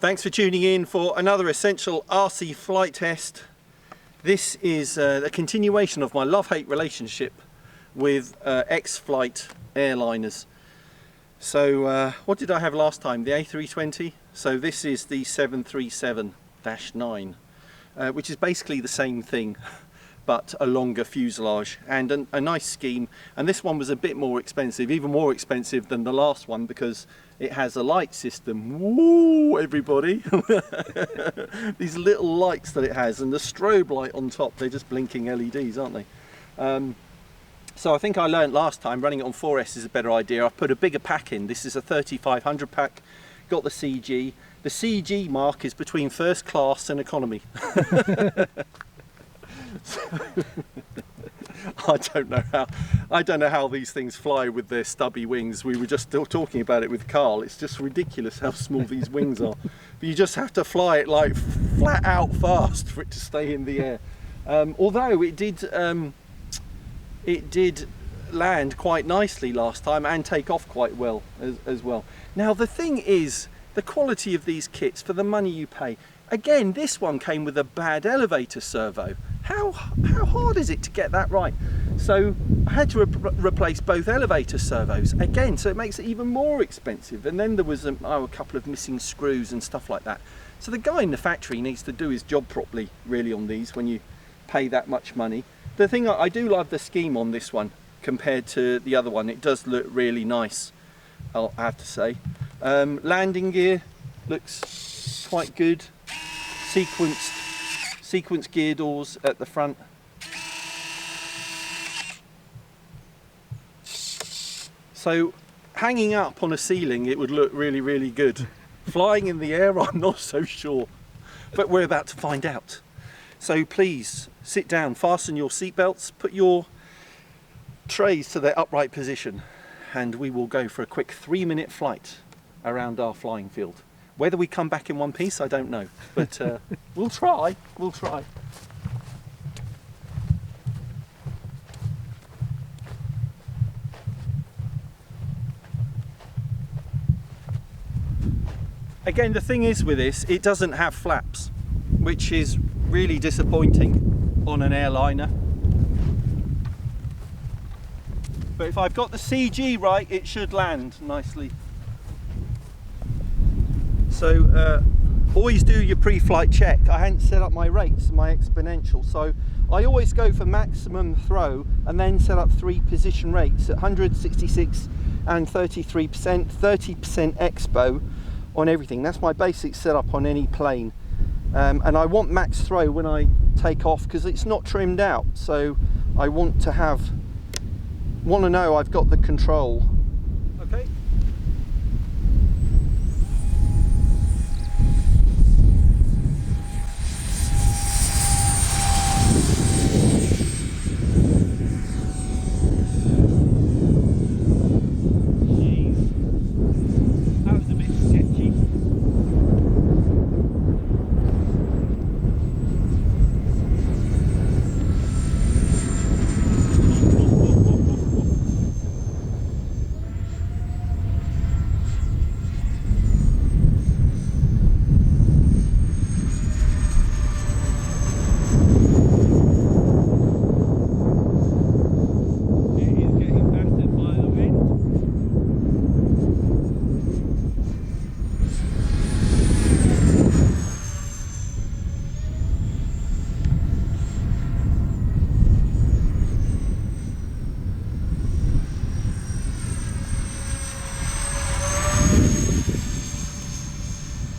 Thanks for tuning in for another essential RC flight test. This is a continuation of my love-hate relationship with X-Flight airliners. So what did I have last time? The A320? So this is the 737-9, which is basically the same thing, but a longer fuselage and a nice scheme. And this one was a bit more expensive, even more expensive than the last one, because it has a light system. Woo, everybody! These little lights that it has, and the strobe light on top, they're just blinking LEDs, aren't they? So I think I learned last time running it on 4S is a better idea. I've put a bigger pack in. This is a 3500 pack, got the CG. The CG mark is between first class and economy. I don't know how these things fly with their stubby wings. We were just still talking about it with Carl. It's just ridiculous how small these wings are. But you just have to fly it like flat out fast for it to stay in the air. Although it did land quite nicely last time and take off quite well as well. Now the thing is, the quality of these kits for the money you pay. Again, this one came with a bad elevator servo. How hard is it to get that right? So I had to replace both elevator servos again, so it makes it even more expensive. And then there was a couple of missing screws and stuff like that. So the guy in the factory needs to do his job properly, really, on these when you pay that much money. The thing, I do love the scheme on this one compared to the other one. It does look really nice, I have to say. Landing gear looks quite good. Sequenced gear doors at the front. So hanging up on a ceiling, it would look really, really good. Flying in the air, I'm not so sure, but we're about to find out. So please sit down, fasten your seatbelts, put your trays to their upright position, and we will go for a quick 3-minute flight around our flying field. Whether we come back in one piece, I don't know, but we'll try. Again, the thing is with this, it doesn't have flaps, which is really disappointing on an airliner. But if I've got the CG right, it should land nicely. So always do your pre-flight check. I hadn't set up my rates, my exponential, so I always go for maximum throw and then set up 3 position rates at 100, 66 and 33%, 30% expo on everything. That's my basic setup on any plane. And I want max throw when I take off because it's not trimmed out, so I want to know I've got the control. Okay.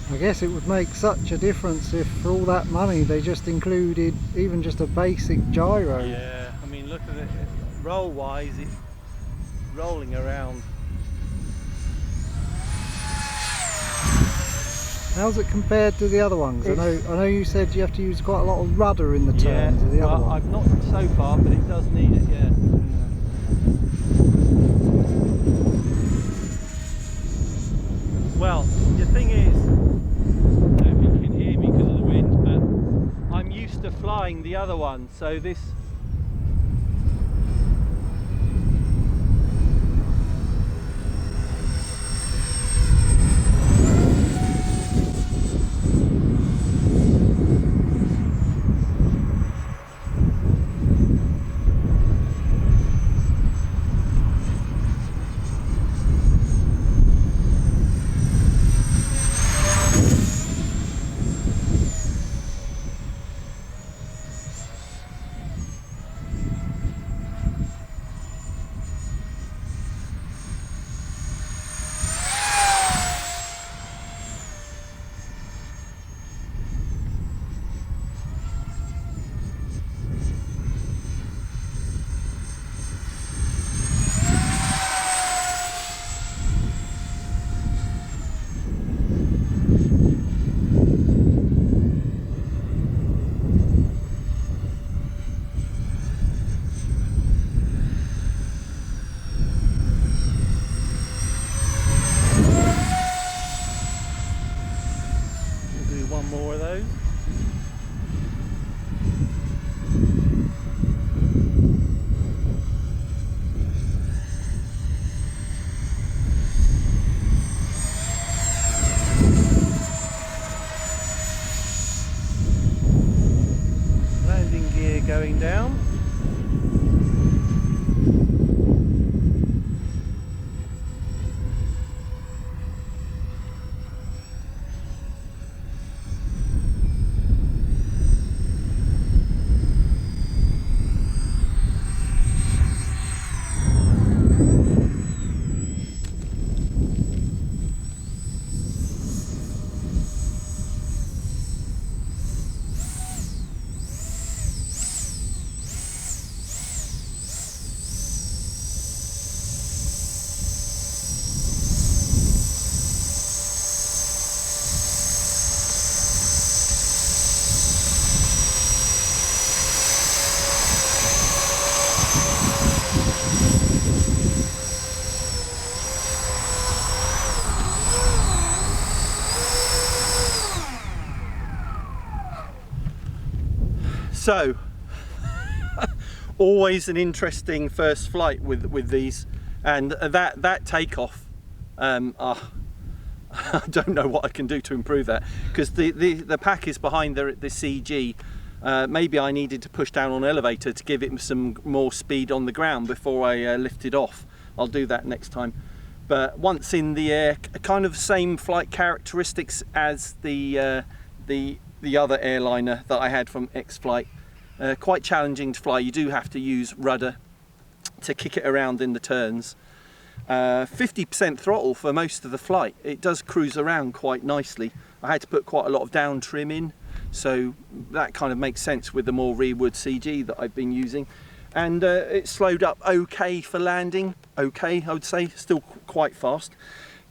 I guess it would make such a difference if for all that money they just included even just a basic gyro. Yeah, I mean look at it, roll wise it's rolling around. How's it compared to the other ones? I know you said you have to use quite a lot of rudder in the turns of the other one. I've not so far, but it does need it, yeah. Well, the thing is, I don't know if you can hear me because of the wind, but I'm used to flying the other one, so this one more of those. Landing gear going down. So, always an interesting first flight with these, and that takeoff, I don't know what I can do to improve that, because the pack is behind the CG. Maybe I needed to push down on elevator to give it some more speed on the ground before I lift it off. I'll do that next time. But once in the air, kind of same flight characteristics as the other airliner that I had from X-Flight. Quite challenging to fly. You do have to use rudder to kick it around in the turns. 50% throttle for most of the flight. It does cruise around quite nicely. I had to put quite a lot of down trim in, so that kind of makes sense with the more rearward CG that I've been using. And it slowed up okay for landing. Okay, I would say, still quite fast,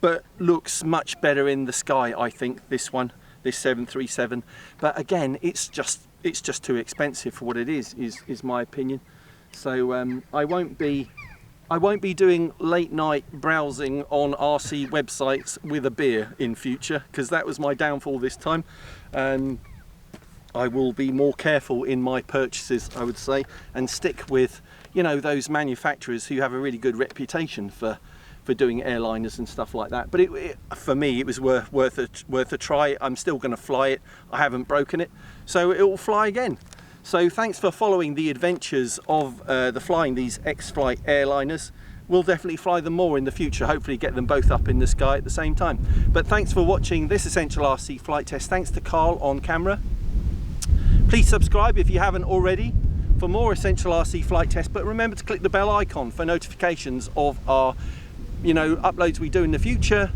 but looks much better in the sky, I think, this 737. But again, it's just too expensive for what it is my opinion. So I won't be doing late night browsing on RC websites with a beer in future, because that was my downfall this time. I will be more careful in my purchases, I would say, and stick with, you know, those manufacturers who have a really good reputation for doing airliners and stuff like that. But for me, it was worth a try. I'm still going to fly it. I haven't broken it, so it will fly again. So thanks for following the adventures of flying these X-Flight airliners. We'll definitely fly them more in the future, hopefully get them both up in the sky at the same time. But thanks for watching this Essential RC flight test. Thanks to Carl on camera. Please subscribe if you haven't already for more Essential RC flight tests, but remember to click the bell icon for notifications of our uploads we do in the future,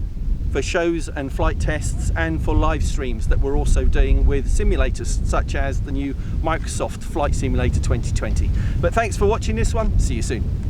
for shows and flight tests, and for live streams that we're also doing with simulators such as the new Microsoft Flight Simulator 2020. But thanks for watching this one. See you soon.